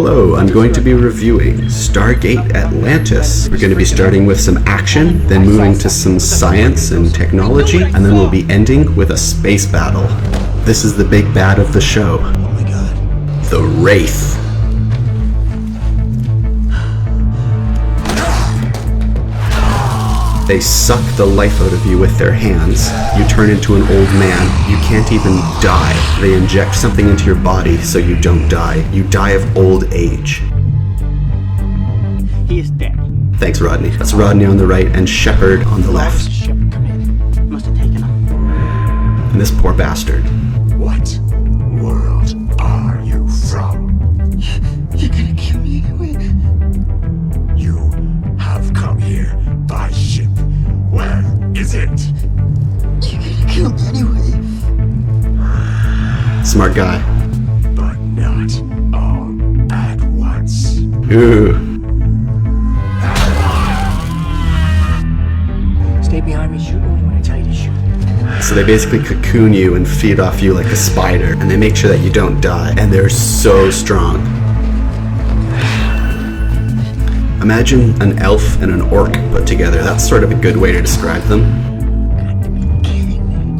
Hello, I'm going to be reviewing StarGate Atlantis. We're going to be starting with some action, then moving to some science and technology, and then we'll be ending with a space battle. This is the big bad of the show. Oh my god. The Wraith. They suck the life out of you with their hands. You turn into an old man. You can't even die. They inject something into your body so you don't die. You die of old age. He is dead. Thanks, Rodney. That's Rodney on the right and Shepard on the left. Ship, come in. Must have taken him. And this poor bastard. What world are you from? You're gonna kill me anyway. You have come here by ship. Where is it? You're gonna kill me anyway. Smart guy. But not all at once. Ooh. Stay behind me, shoot when I tell you to shoot. So they basically cocoon you and feed off you like a spider, and they make sure that you don't die, and they're so strong. Imagine an elf and an orc put together. That's sort of a good way to describe them.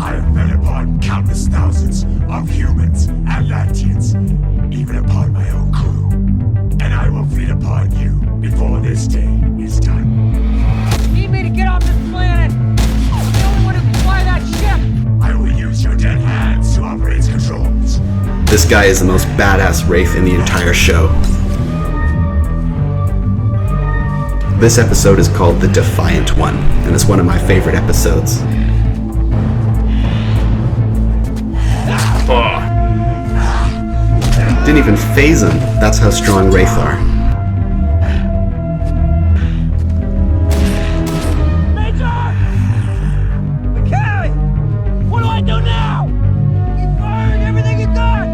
I have fed upon countless thousands of humans, Atlanteans, even upon my own crew. And I will feed upon you before this day is done. Need me to get off this planet? I'm the only one who can fly that ship! I will use your dead hands to operate its controls. This guy is the most badass Wraith in the entire show. This episode is called The Defiant One, and it's one of my favorite episodes. Oh. Didn't even phase him. That's how strong Wraith are. Major! McKay! What do I do now? Keep firing everything you got!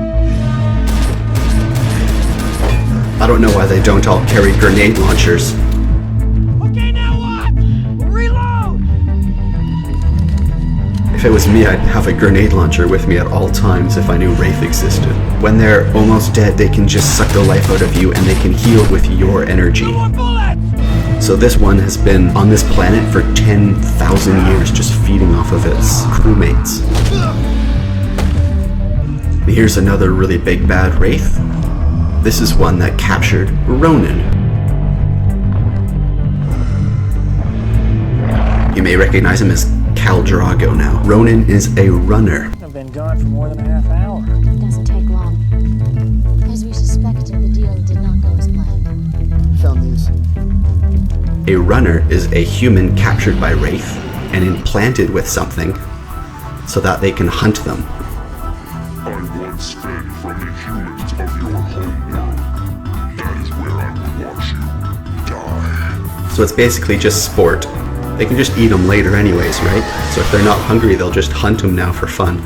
I don't know why they don't all carry grenade launchers. Okay, now what? Reload! If it was me, I'd have a grenade launcher with me at all times if I knew Wraith existed. When they're almost dead, they can just suck the life out of you and they can heal with your energy. More bullets! So this one has been on this planet for 10,000 years, just feeding off of its crewmates. Here's another really big bad Wraith. This is one that captured Ronan. You may recognize him as Khal Drago now. Ronan is a runner. I've been gone for more than a half hour. It doesn't take long. As we suspected, the deal did not go as planned. Found these. A runner is a human captured by Wraith and implanted with something so that they can hunt them. I once fed from the humans of your home world. That is where I will watch you die. So it's basically just sport. They can just eat them later anyways, right? So if they're not hungry, they'll just hunt them now for fun.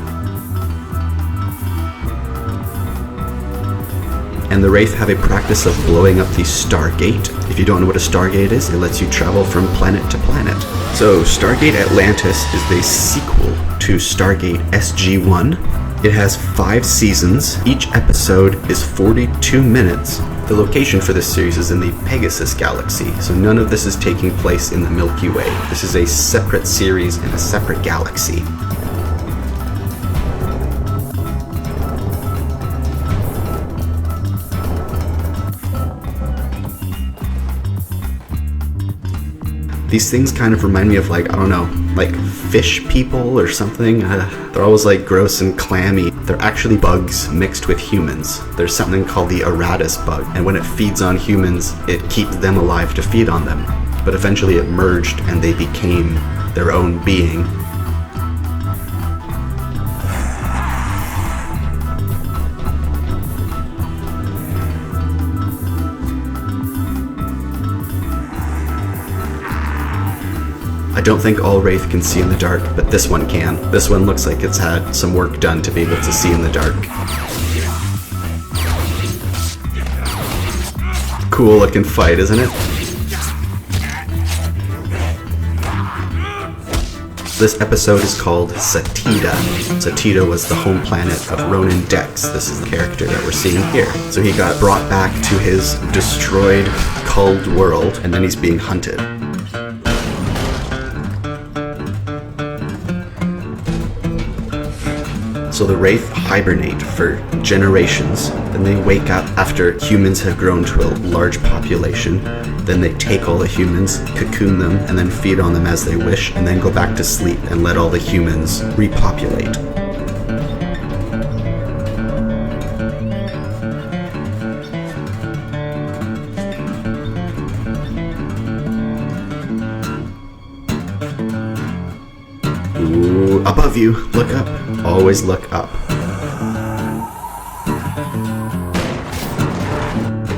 And the Wraith have a practice of blowing up the StarGate. If you don't know what a StarGate is, it lets you travel from planet to planet. So StarGate Atlantis is the sequel to StarGate SG-1. It has 5 seasons. Each episode is 42 minutes. The location for this series is in the Pegasus Galaxy, so none of this is taking place in the Milky Way. This is a separate series in a separate galaxy. These things kind of remind me of like, I don't know, like fish people or something. They're always like gross and clammy. They're actually bugs mixed with humans. There's something called the Aratus bug, and when it feeds on humans, it keeps them alive to feed on them. But eventually it merged and they became their own being. I don't think all Wraith can see in the dark, but this one can. This one looks like it's had some work done to be able to see in the dark. Cool looking fight, isn't it? This episode is called Satida. Satida was the home planet of Ronan Dex. This is the character that we're seeing here. So he got brought back to his destroyed, culled world, and then he's being hunted. So the Wraith hibernate for generations, then they wake up after humans have grown to a large population, then they take all the humans, cocoon them, and then feed on them as they wish, and then go back to sleep and let all the humans repopulate. Ooh, above you, look up. Always look up.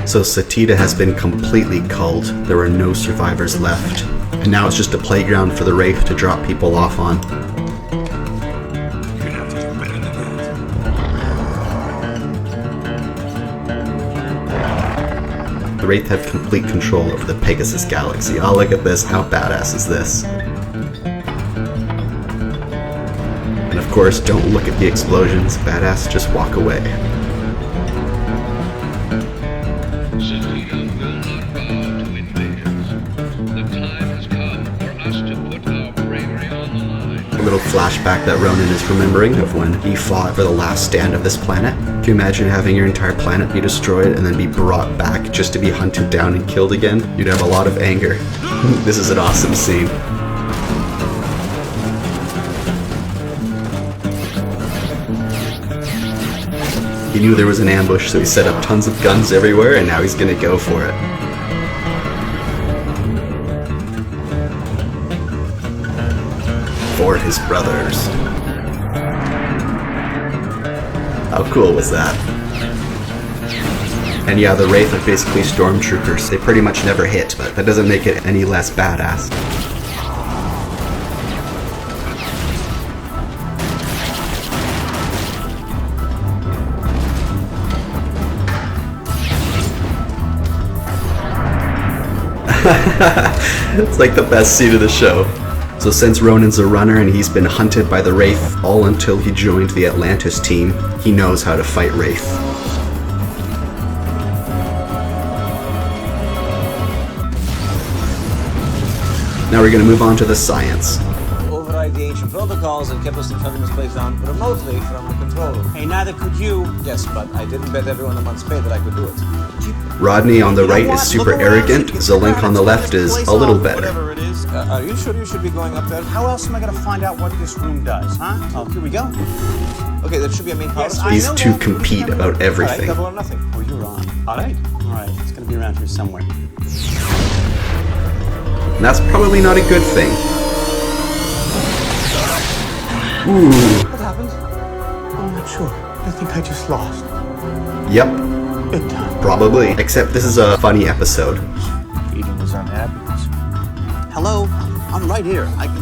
So Satida has been completely culled. There are no survivors left. And now it's just a playground for the Wraith to drop people off on. You're gonna have to do better than that. The Wraith have complete control over the Pegasus Galaxy. Oh, look at this. How badass is this? And of course, don't look at the explosions. Badass, just walk away. Satida will not bow to invasions. The time has come for us to put our bravery on the line. A little flashback that Ronan is remembering of when he fought for the last stand of this planet. Can you imagine having your entire planet be destroyed and then be brought back just to be hunted down and killed again? You'd have a lot of anger. This is an awesome scene. He knew there was an ambush, so he set up tons of guns everywhere, and now he's gonna go for it. For his brothers. How cool was that? And yeah, the Wraith are basically stormtroopers. They pretty much never hit, but that doesn't make it any less badass. It's like the best scene of the show. So since Ronan's a runner and he's been hunted by the Wraith all until he joined the Atlantis team, he knows how to fight Wraith. Now we're going to move on to the science. Override the ancient protocols and kept us in front of this place down remotely from the control room. Hey, neither could you. Yes, but I didn't bet everyone a month's pay that I could do it. Rodney on the right is super arrogant, Zelink on the left is a little better. Whatever it is. Are you sure you should be going up there? How else am I gonna find out what this room does, huh? Oh, here we go. Okay, there should be a main power. Yes, These two compete about All right, everything. double or nothing. Oh, you're on. All right. It's gonna be around here somewhere. And that's probably not a good thing. Ooh. What happened? I'm not sure. I think I just lost. Yep, Big time. probably. Except this is a funny episode. Feeding his unhappiness. Hello? I'm right here. I can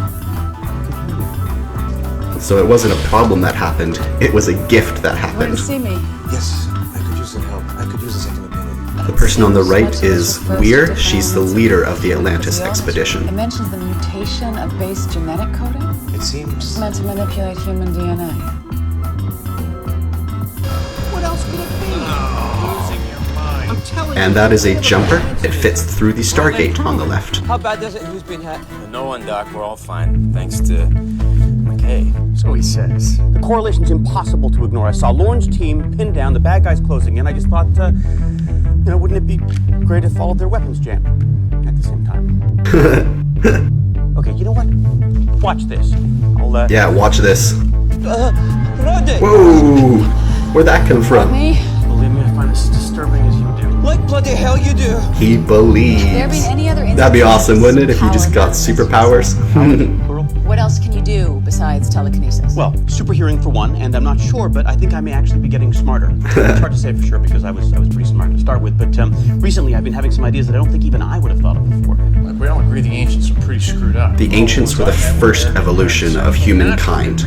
hear you. So it wasn't a problem that happened, it was a gift that Want to happened. see me? Yes, I could use some help. I could use a second opinion. The person on the right is Weir. She's the leader of the Atlantis It expedition. mentions the mutation of base genetic coding. It seems. It's meant to manipulate human DNA. What else could it be? Losing your mind. I'm telling you. And that is a jumper. It fits through the Stargate on the left. How bad does it? Who's been hit? No one, Doc. We're all fine, thanks to McKay. So he says. The correlation's impossible to ignore. I saw Lorne's team pinned down, the bad guys closing in. I just thought, wouldn't it be great if all of their weapons jammed at the same time? Okay, you know what? Watch this. Yeah, watch this. Rodney! Whoa! Where'd that come from? Me? Believe me, I find this as disturbing as you do. Like bloody hell you do! He believes. There been any other That'd be awesome, wouldn't it, if you power just got transmission? superpowers? What else can you do besides telekinesis? Well, super hearing for one, and I'm not sure, but I think I may actually be getting smarter. It's hard to say for sure because I was pretty smart to start with, but recently I've been having some ideas that I don't think even I would have thought of before. We all agree the ancients are pretty screwed up. The ancients were the first evolution of humankind.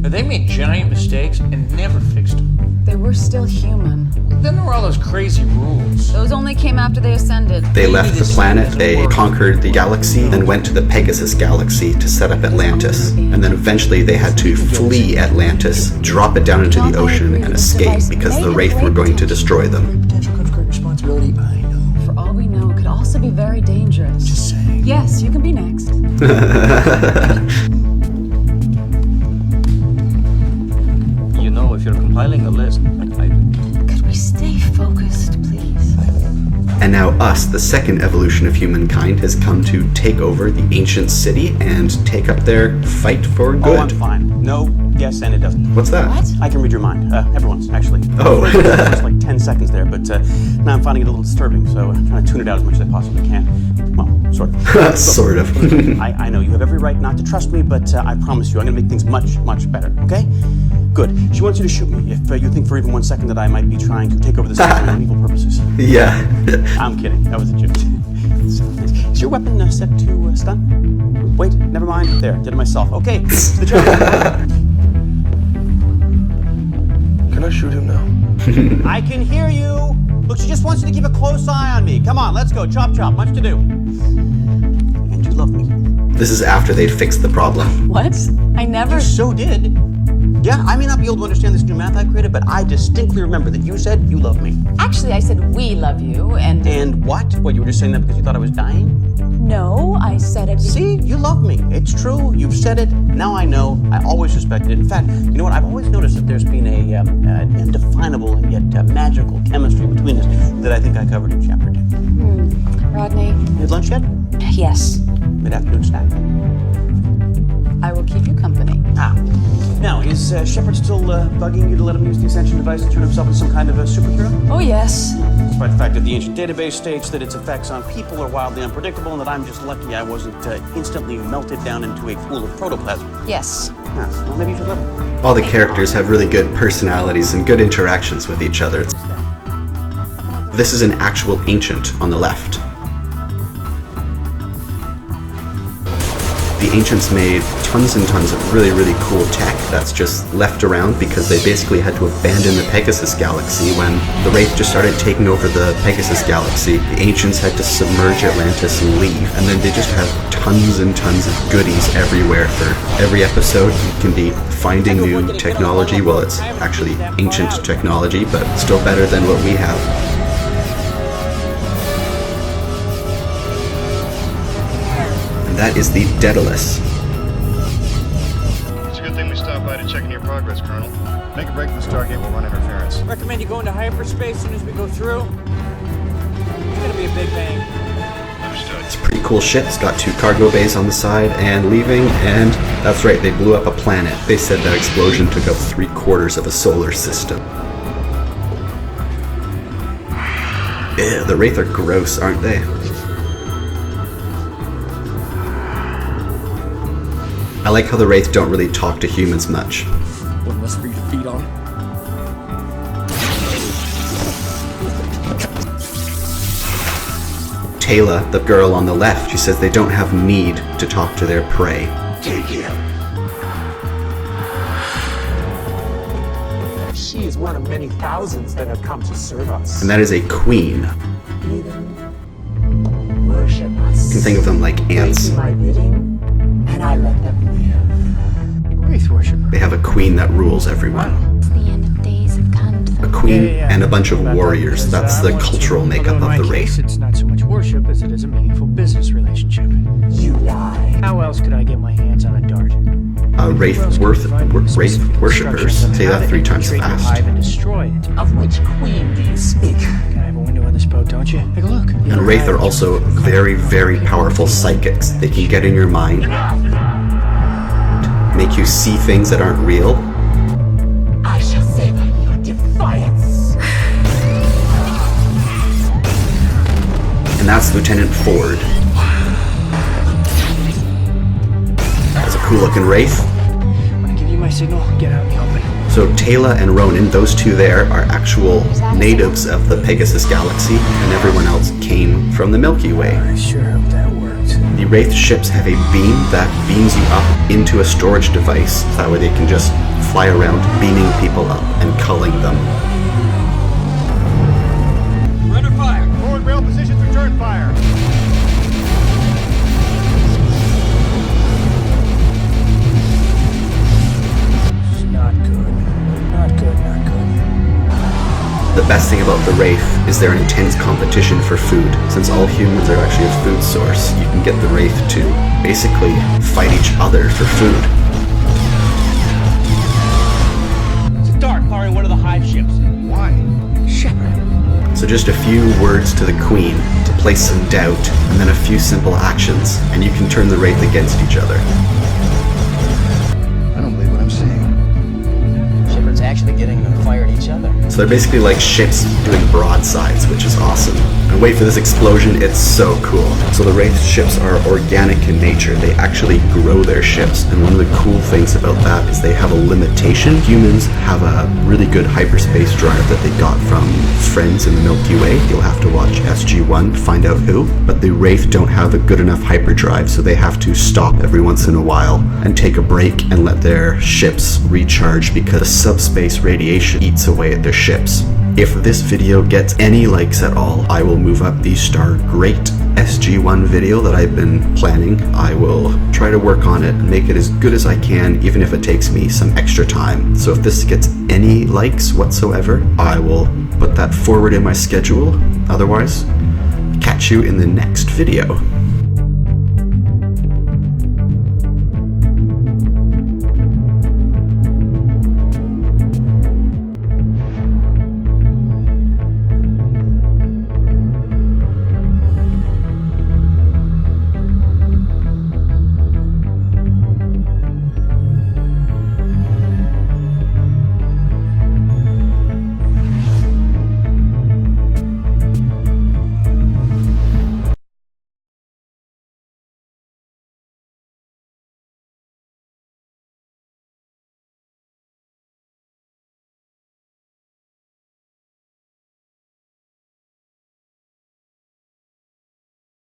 They made giant mistakes and never fixed them. They were still human. Then there were all those crazy rules. Those only came after they ascended. They left the planet, they conquered the galaxy, then went to the Pegasus galaxy to set up Atlantis. And then eventually they had to flee Atlantis, drop it down into the ocean, and escape because the Wraith were going to destroy them. Potential comes great responsibility. I know. For all we know, it could also be very dangerous. Just saying. Yes, you can be next. You know, if you're compiling a list, Could we stay focused, please? And now us, the second evolution of humankind, has come to take over the ancient city and take up their fight for Oh, good. I'm fine. No, yes, and it doesn't. What's that? What? I can read your mind. Everyone's, actually. Oh. Just like 10 seconds there, but now I'm finding it a little disturbing, so I'm trying to tune it out as much as I possibly can. Well, sort of. Sort of. I know you have every right not to trust me, but I promise you I'm going to make things much, much better, okay? Good. She wants you to shoot me if you think for even 1 second that I might be trying to take over the city for evil purposes. Yeah. I'm kidding. That was a joke. Is your weapon set to stun? Wait, never mind. There, did it myself. Okay, the job. Can I shoot him now? I can hear you. Look, she just wants you to keep a close eye on me. Come on, let's go. Chop, chop. Much to do. And you love me. This is after they'd fixed the problem. What? I never. You so did. Yeah, I may not be able to understand this new math I created, but I distinctly remember that you said you love me. Actually, I said we love you, and. And what? What, you were just saying that because you thought I was dying? No, I said it. See, you love me. It's true. You've said it. Now I know. I always suspected it. In fact, you know what? I've always noticed that there's been an indefinable and yet magical chemistry between us that I think I covered in chapter 2. Rodney. You had lunch yet? Yes. Mid-afternoon snack? I will keep you company. Ah. Now, is Shepard still bugging you to let him use the Ascension device to turn himself into some kind of a superhero? Oh, yes. Despite the fact that the ancient database states that its effects on people are wildly unpredictable and that I'm just lucky I wasn't instantly melted down into a pool of protoplasm. Yes. Ah, well, maybe you should let him. All the characters have really good personalities and good interactions with each other. This is an actual ancient on the left. The ancients made tons and tons of really, really cool tech that's just left around because they basically had to abandon the Pegasus galaxy when the Wraith just started taking over the Pegasus galaxy. The ancients had to submerge Atlantis and leave, and then they just have tons and tons of goodies everywhere. For every episode, you can be finding new technology. Well, it's actually ancient technology, but still better than what we have. That is the Daedalus. It's a good thing we stopped by to check in your progress, Colonel. Make a break from Stargate, we'll run interference. Recommend you go into hyperspace as soon as we go through. It's gonna be a big bang. Understood. It's a pretty cool ship. It's got 2 cargo bays on the side and leaving, and that's right, they blew up a planet. They said that explosion took up 3/4 of a solar system. Ew, the Wraith are gross, aren't they? I like how the Wraith don't really talk to humans much. One less for you to feed on. Taylor, the girl on the left, she says they don't have need to talk to their prey. Take him. She is one of many thousands that have come to serve us. And that is a queen. Worship us. You can think of them like ants. They do my bidding, and I let them live. Wraith worshiper. They have a queen that rules everyone. The end of days have come to A them. queen and a bunch of warriors. That's the cultural makeup Although in of the my Wraith. case, it's not so much worship as it is a meaningful business relationship. You lie. How else could I get my hands on a dart? Wraith worshippers. Say that 3 times Infiltrate the fast. hive and destroy it. Of which queen do you speak? Gotta have a window on this boat, don't you? Take a look. And Wraith are also very, very powerful psychics. They can get in your mind, make you see things that aren't real. I shall savor your defiance. And that's Lieutenant Ford. That's a cool looking Wraith. When I give you my signal, get out in the open. So Taylor and Ronan, those 2 there, are actual natives of the Pegasus galaxy, and everyone else came from the Milky Way. I sure hope that works. The Wraith ships have a beam that beams you up into a storage device, so that way they can just fly around beaming people up and culling them. We're under fire. best thing about the Wraith is their intense competition for food. Since all humans are actually a food source, you can get the Wraith to basically fight each other for food. It's a dart firing one of the hive ships. Why? Shepard. So just a few words to the Queen to place some doubt, and then a few simple actions, and you can turn the Wraith against each other. I don't believe what I'm saying. Shepard's actually getting them to fire at each other. So they're basically like ships doing broadsides, which is awesome. And wait for this explosion, it's so cool. So the Wraith ships are organic in nature. They actually grow their ships, and one of the cool things about that is they have a limitation. Humans have a really good hyperspace drive that they got from friends in the Milky Way. You'll have to watch SG1 to find out who. But the Wraith don't have a good enough hyperdrive, so they have to stop every once in a while and take a break and let their ships recharge because the subspace radiation eats away at their ships. If this video gets any likes at all, I will move up the StarGreat SG1 video that I've been planning. I will try to work on it and make it as good as I can, even if it takes me some extra time. So if this gets any likes whatsoever, I will put that forward in my schedule. Otherwise, catch you in the next video.